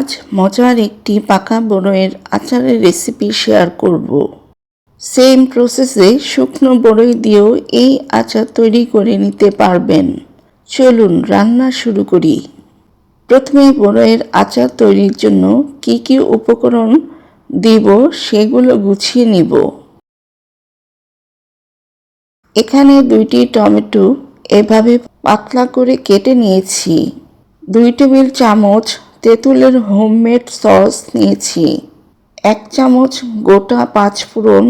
আজ মজার একটি পাকা বড়ইয়ের আচারের রেসিপি শেয়ার করব। সেম প্রসেসে শুকনো বড়ই দিয়েও এই আচার তৈরি করে নিতে পারবেন। চলুন রান্না শুরু করি। প্রথমে বড়ইয়ের আচার তৈরির জন্য কি কি উপকরণ দিব সেগুলো গুছিয়ে নিব। এখানে 2টি টমেটো এভাবে পাতলা করে কেটে নিয়েছি। 2 টেবিল চামচ তেঁতুলের হোমমেড সস নিয়েছি। 1 চামচ গোটা পাঁচফোড়ন,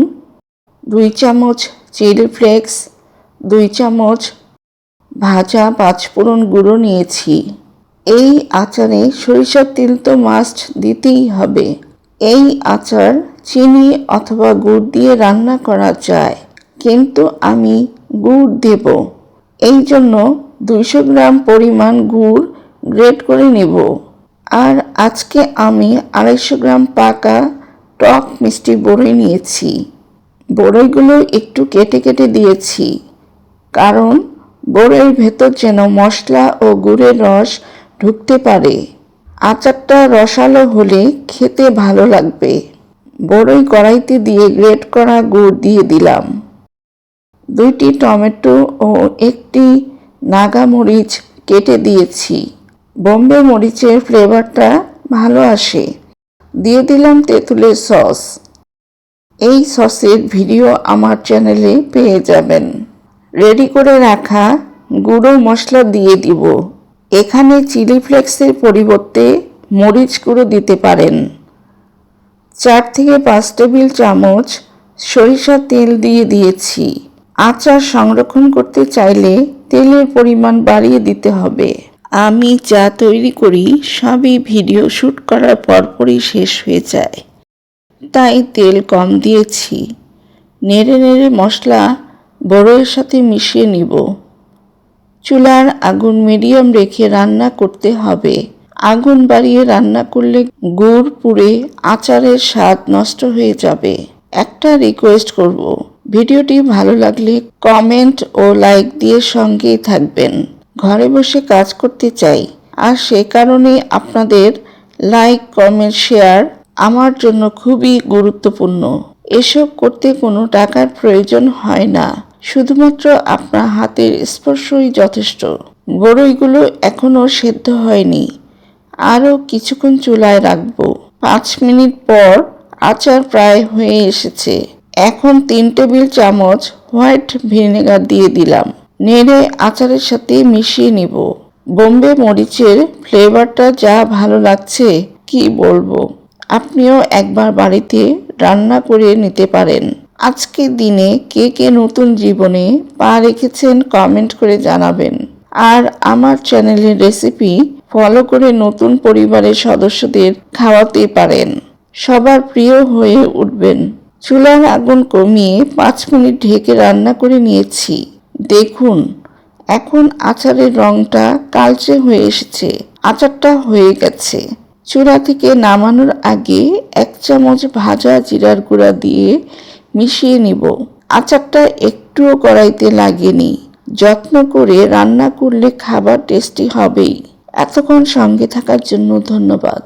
2 চামচ চিলি ফ্লেক্স, 2 চামচ ভাজা পাঁচফোড়ন গুঁড়ো নিয়েছি। এই আচারে সরিষার তেল তো মাস্ট দিতেই হবে। এই আচার চিনি অথবা গুড় দিয়ে রান্না করা যায়, কিন্তু আমি গুড় দেব। এই জন্য 200 গ্রাম পরিমাণ গুড় গ্রেট করে নেব। আর আজকে আমি 250 গ্রাম পাকা টক মিষ্টি বড়ই নিয়েছি। বড়ইগুলো একটু কেটে কেটে দিয়েছি, কারণ বড়ইয়ের ভেতর যেন মশলা ও গুড়ের রস ঢুকতে পারে। আচারটা রসালো হলে খেতে ভালো লাগবে। বড়ই কড়াইতে দিয়ে গ্রেট করা গুড় দিয়ে দিলাম। 2টি টমেটো ও 1টি নাগা মরিচ কেটে দিয়েছি। বোম্বে মরিচের ফ্লেভারটা ভালো আসে। দিয়ে দিলাম তেঁতুলের সস। এই সসের ভিডিও আমার চ্যানেলে পেয়ে যাবেন। রেডি করে রাখা গুঁড়ো মশলা দিয়ে দিব। এখানে চিলি ফ্লেক্সের পরিবর্তে মরিচ গুঁড়ো দিতে পারেন। 4 থেকে 5 টেবিল চামচ সরিষার তেল দিয়ে দিয়েছি। আচার সংরক্ষণ করতে চাইলে তেলের পরিমাণ বাড়িয়ে দিতে হবে। আমি যা তৈরি করি সবই ভিডিও শ্যুট করার পরপরই শেষ হয়ে যায়, তাই তেল কম দিয়েছি। নেড়ে নেড়ে মশলা বড়ইয়ের সাথে মিশিয়ে নিব। চুলার আগুন মিডিয়াম রেখে রান্না করতে হবে। আগুন বাড়িয়ে রান্না করলে গুড় পুড়ে আচারের স্বাদ নষ্ট হয়ে যাবে। একটা রিকোয়েস্ট করব, ভিডিওটি ভালো লাগলে কমেন্ট ও লাইক দিয়ে সঙ্গেই থাকবেন। ঘরে বসে কাজ করতে চাই, আর সে কারণে আপনাদের লাইক, কমেন্ট, শেয়ার আমার জন্য খুবই গুরুত্বপূর্ণ। এসব করতে কোনো টাকার প্রয়োজন হয় না, শুধুমাত্র আপনার হাতের স্পর্শই যথেষ্ট। বড়ইগুলো এখনো সেদ্ধ হয়নি, আরও কিছুক্ষণ চুলায় রাখবো। 5 মিনিট পর আচার প্রায় হয়ে এসেছে। এখন 3 টেবিল চামচ হোয়াইট ভিনেগার দিয়ে দিলাম। নেড়ে আচারের সাথে মিশিয়ে নিব। বোম্বে মরিচের ফ্লেভারটা যা ভালো লাগছে কি বলবো। আপনিও একবার বাড়িতে রান্না করে নিতে পারেন। আজকের দিনে কে কে নতুন জীবনে পা রেখেছেন কমেন্ট করে জানাবেন। আর আমার চ্যানেলের রেসিপি ফলো করে নতুন পরিবারের সদস্যদের খাওয়াতে পারেন। সবার প্রিয় হয়ে উঠবেন। চুলার আগুন কমিয়ে 5 মিনিট ঢেকে রান্না করে নিয়েছি। দেখুন, এখন আচারের রংটা কালচে হয়ে এসেছে। আচারটা হয়ে গেছে। চুলা থেকে নামানোর আগে 1 চামচ ভাজা জিরার গুঁড়া দিয়ে মিশিয়ে নিব। আচারটা একটুও কড়াইতে লাগেনি। যত্ন করে রান্না করলে খাবার টেস্টি হবেই। এতক্ষণ সঙ্গে থাকার জন্য ধন্যবাদ।